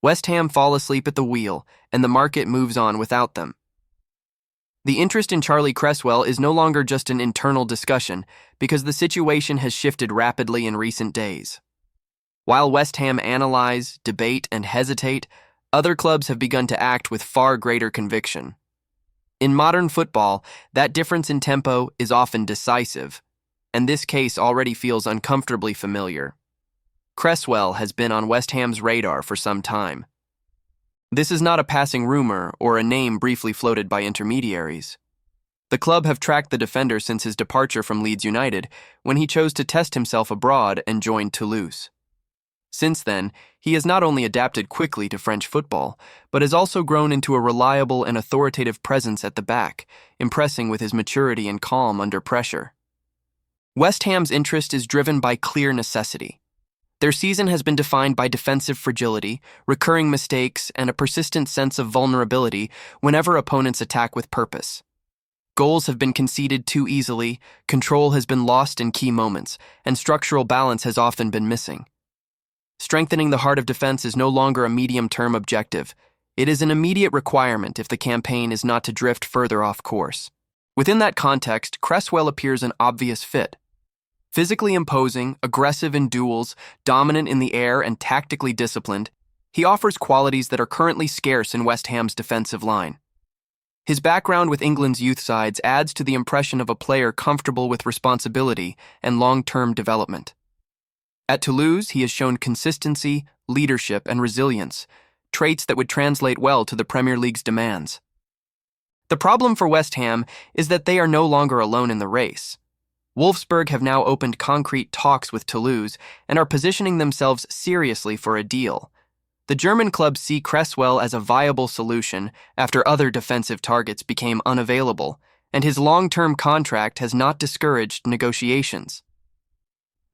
West Ham fall asleep at the wheel, and the market moves on without them. The interest in Charlie Cresswell is no longer just an internal discussion, because the situation has shifted rapidly in recent days. While West Ham analyze, debate, and hesitate, other clubs have begun to act with far greater conviction. In modern football, that difference in tempo is often decisive, and this case already feels uncomfortably familiar. Cresswell has been on West Ham's radar for some time. This is not a passing rumor or a name briefly floated by intermediaries. The club have tracked the defender since his departure from Leeds United, when he chose to test himself abroad and joined Toulouse. Since then, he has not only adapted quickly to French football, but has also grown into a reliable and authoritative presence at the back, impressing with his maturity and calm under pressure. West Ham's interest is driven by clear necessity. Their season has been defined by defensive fragility, recurring mistakes, and a persistent sense of vulnerability whenever opponents attack with purpose. Goals have been conceded too easily, control has been lost in key moments, and structural balance has often been missing. Strengthening the heart of defense is no longer a medium-term objective. It is an immediate requirement if the campaign is not to drift further off course. Within that context, Cresswell appears an obvious fit. Physically imposing, aggressive in duels, dominant in the air, and tactically disciplined, he offers qualities that are currently scarce in West Ham's defensive line. His background with England's youth sides adds to the impression of a player comfortable with responsibility and long-term development. At Toulouse, he has shown consistency, leadership, and resilience, traits that would translate well to the Premier League's demands. The problem for West Ham is that they are no longer alone in the race. Wolfsburg have now opened concrete talks with Toulouse and are positioning themselves seriously for a deal. The German clubs see Cresswell as a viable solution after other defensive targets became unavailable, and his long-term contract has not discouraged negotiations.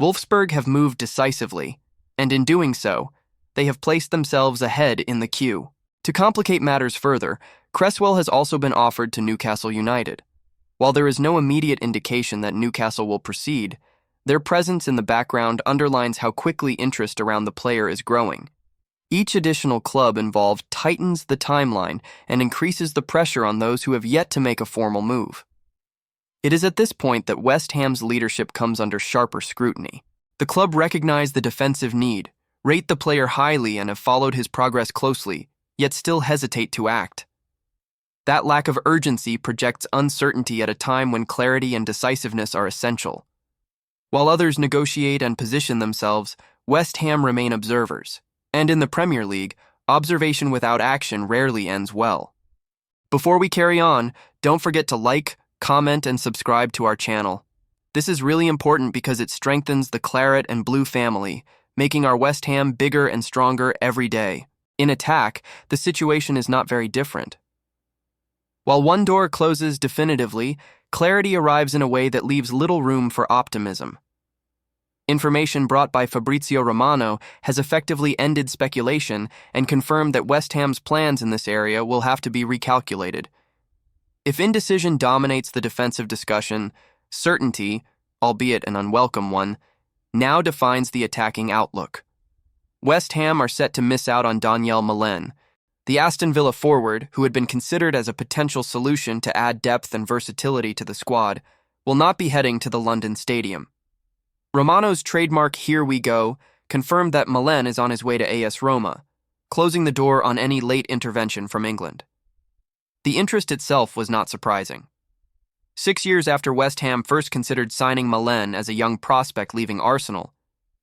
Wolfsburg have moved decisively, and in doing so, they have placed themselves ahead in the queue. To complicate matters further, Cresswell has also been offered to Newcastle United. While there is no immediate indication that Newcastle will proceed, their presence in the background underlines how quickly interest around the player is growing. Each additional club involved tightens the timeline and increases the pressure on those who have yet to make a formal move. It is at this point that West Ham's leadership comes under sharper scrutiny. The club recognize the defensive need, rate the player highly, and have followed his progress closely, yet still hesitate to act. That lack of urgency projects uncertainty at a time when clarity and decisiveness are essential. While others negotiate and position themselves, West Ham remain observers. And in the Premier League, observation without action rarely ends well. Before we carry on, don't forget to like, comment, and subscribe to our channel. This is really important because it strengthens the Claret and Blue family, making our West Ham bigger and stronger every day. In attack, the situation is not very different. While one door closes definitively, clarity arrives in a way that leaves little room for optimism. Information brought by Fabrizio Romano has effectively ended speculation and confirmed that West Ham's plans in this area will have to be recalculated. If indecision dominates the defensive discussion, certainty, albeit an unwelcome one, now defines the attacking outlook. West Ham are set to miss out on Daniel Malen, the Aston Villa forward, who had been considered as a potential solution to add depth and versatility to the squad, will not be heading to the London Stadium. Romano's trademark "Here we go" confirmed that Malen is on his way to AS Roma, closing the door on any late intervention from England. The interest itself was not surprising. 6 years after West Ham first considered signing Malen as a young prospect leaving Arsenal,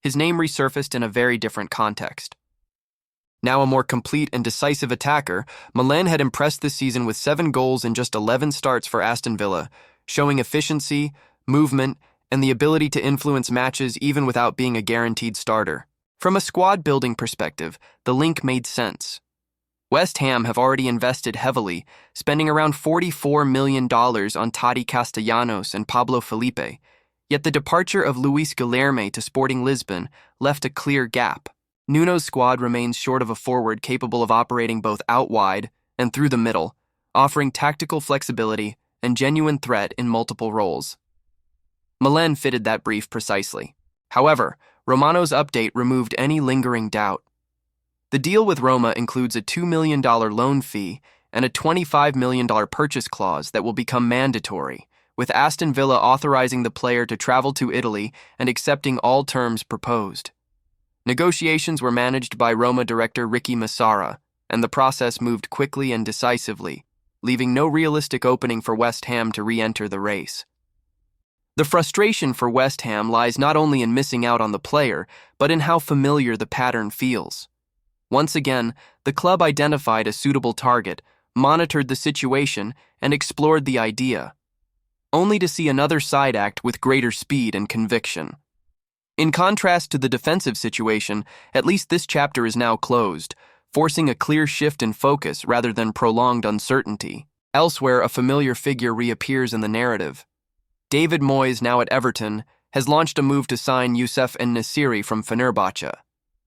his name resurfaced in a very different context. Now a more complete and decisive attacker, Malen had impressed this season with 7 goals in just 11 starts for Aston Villa, showing efficiency, movement, and the ability to influence matches even without being a guaranteed starter. From a squad-building perspective, the link made sense. West Ham have already invested heavily, spending around $44 million on Tati Castellanos and Pablo Felipe, yet the departure of Luis Guilherme to Sporting Lisbon left a clear gap. Nuno's squad remains short of a forward capable of operating both out wide and through the middle, offering tactical flexibility and genuine threat in multiple roles. Malen fitted that brief precisely. However, Romano's update removed any lingering doubt. The deal with Roma includes a $2 million loan fee and a $25 million purchase clause that will become mandatory, with Aston Villa authorizing the player to travel to Italy and accepting all terms proposed. Negotiations were managed by Roma director Ricky Massara, and the process moved quickly and decisively, leaving no realistic opening for West Ham to re-enter the race. The frustration for West Ham lies not only in missing out on the player, but in how familiar the pattern feels. Once again, the club identified a suitable target, monitored the situation, and explored the idea, only to see another side act with greater speed and conviction. In contrast to the defensive situation, at least this chapter is now closed, forcing a clear shift in focus rather than prolonged uncertainty. Elsewhere, a familiar figure reappears in the narrative. David Moyes, now at Everton, has launched a move to sign Youssef En-Nesyri from Fenerbahce.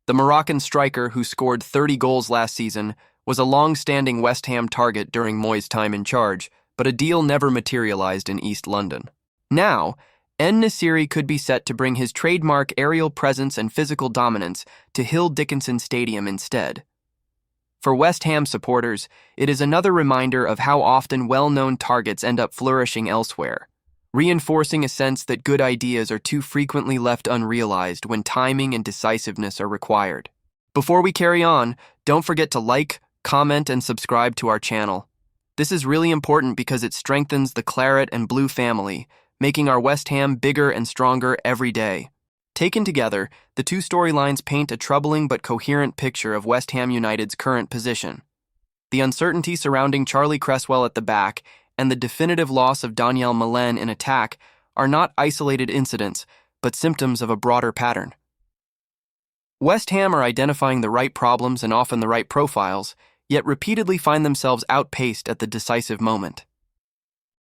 The Moroccan striker, who scored 30 goals last season, was a long-standing West Ham target during Moyes' time in charge, but a deal never materialized in East London. Now, En-Nesyri could be set to bring his trademark aerial presence and physical dominance to Hill Dickinson Stadium instead. For West Ham supporters, it is another reminder of how often well-known targets end up flourishing elsewhere, reinforcing a sense that good ideas are too frequently left unrealized when timing and decisiveness are required. Before we carry on, don't forget to like, comment, and subscribe to our channel. This is really important because it strengthens the Claret and Blue family, making our West Ham bigger and stronger every day. Taken together, the two storylines paint a troubling but coherent picture of West Ham United's current position. The uncertainty surrounding Charlie Cresswell at the back and the definitive loss of Daniel Malen in attack are not isolated incidents, but symptoms of a broader pattern. West Ham are identifying the right problems and often the right profiles, yet repeatedly find themselves outpaced at the decisive moment.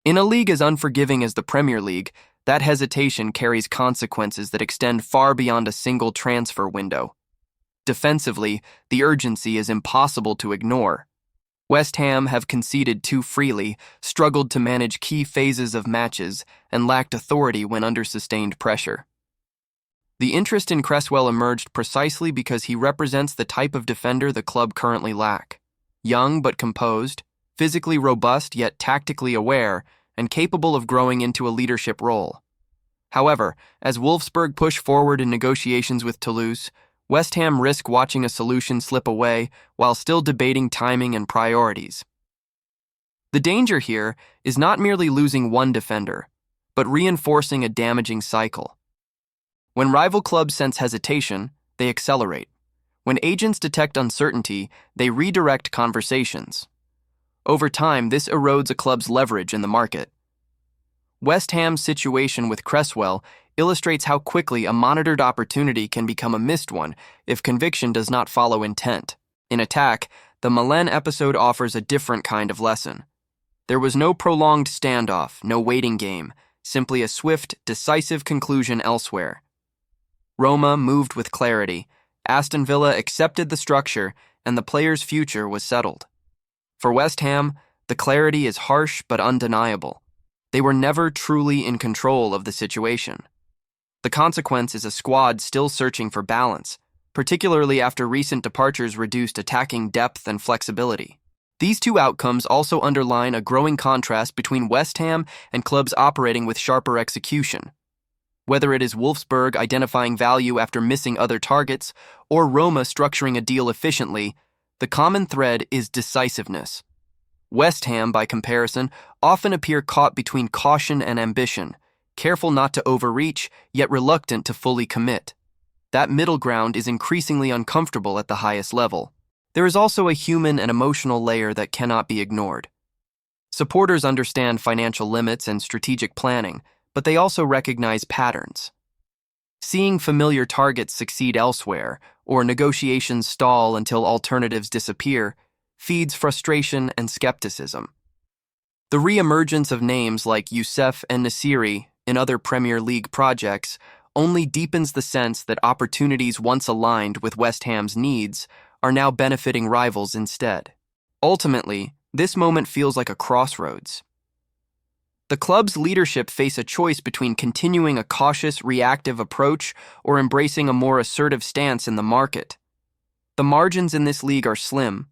In a league as unforgiving as the Premier League, that hesitation carries consequences that extend far beyond a single transfer window. Defensively, the urgency is impossible to ignore. West Ham have conceded too freely, struggled to manage key phases of matches, and lacked authority when under sustained pressure. The interest in Cresswell emerged precisely because he represents the type of defender the club currently lack. Young but composed, physically robust yet tactically aware, and capable of growing into a leadership role. However, as Wolfsburg push forward in negotiations with Toulouse, West Ham risk watching a solution slip away while still debating timing and priorities. The danger here is not merely losing one defender, but reinforcing a damaging cycle. When rival clubs sense hesitation, they accelerate. When agents detect uncertainty, they redirect conversations. Over time, this erodes a club's leverage in the market. West Ham's situation with Cresswell illustrates how quickly a monitored opportunity can become a missed one if conviction does not follow intent. In attack, the Malen episode offers a different kind of lesson. There was no prolonged standoff, no waiting game, simply a swift, decisive conclusion elsewhere. Roma moved with clarity, Aston Villa accepted the structure, and the player's future was settled. For West Ham, the clarity is harsh but undeniable. They were never truly in control of the situation. The consequence is a squad still searching for balance, particularly after recent departures reduced attacking depth and flexibility. These two outcomes also underline a growing contrast between West Ham and clubs operating with sharper execution. Whether it is Wolfsburg identifying value after missing other targets, or Roma structuring a deal efficiently, the common thread is decisiveness. West Ham, by comparison, often appear caught between caution and ambition, careful not to overreach, yet reluctant to fully commit. That middle ground is increasingly uncomfortable at the highest level. There is also a human and emotional layer that cannot be ignored. Supporters understand financial limits and strategic planning, but they also recognize patterns. Seeing familiar targets succeed elsewhere, or negotiations stall until alternatives disappear, feeds frustration and skepticism. The re-emergence of names like Youssef En-Nesyri in other Premier League projects only deepens the sense that opportunities once aligned with West Ham's needs are now benefiting rivals instead. Ultimately, this moment feels like a crossroads. The club's leadership face a choice between continuing a cautious, reactive approach or embracing a more assertive stance in the market. The margins in this league are slim.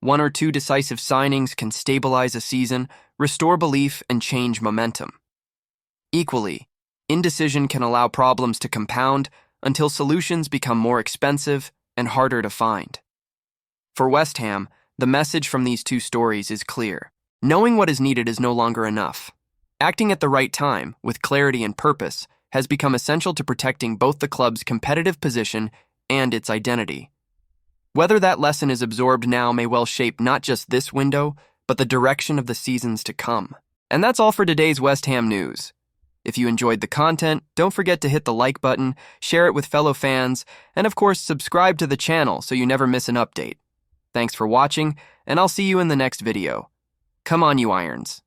One or two decisive signings can stabilize a season, restore belief, and change momentum. Equally, indecision can allow problems to compound until solutions become more expensive and harder to find. For West Ham, the message from these two stories is clear. Knowing what is needed is no longer enough. Acting at the right time, with clarity and purpose, has become essential to protecting both the club's competitive position and its identity. Whether that lesson is absorbed now may well shape not just this window, but the direction of the seasons to come. And that's all for today's West Ham news. If you enjoyed the content, don't forget to hit the like button, share it with fellow fans, and of course, subscribe to the channel so you never miss an update. Thanks for watching, and I'll see you in the next video. Come on, you Irons.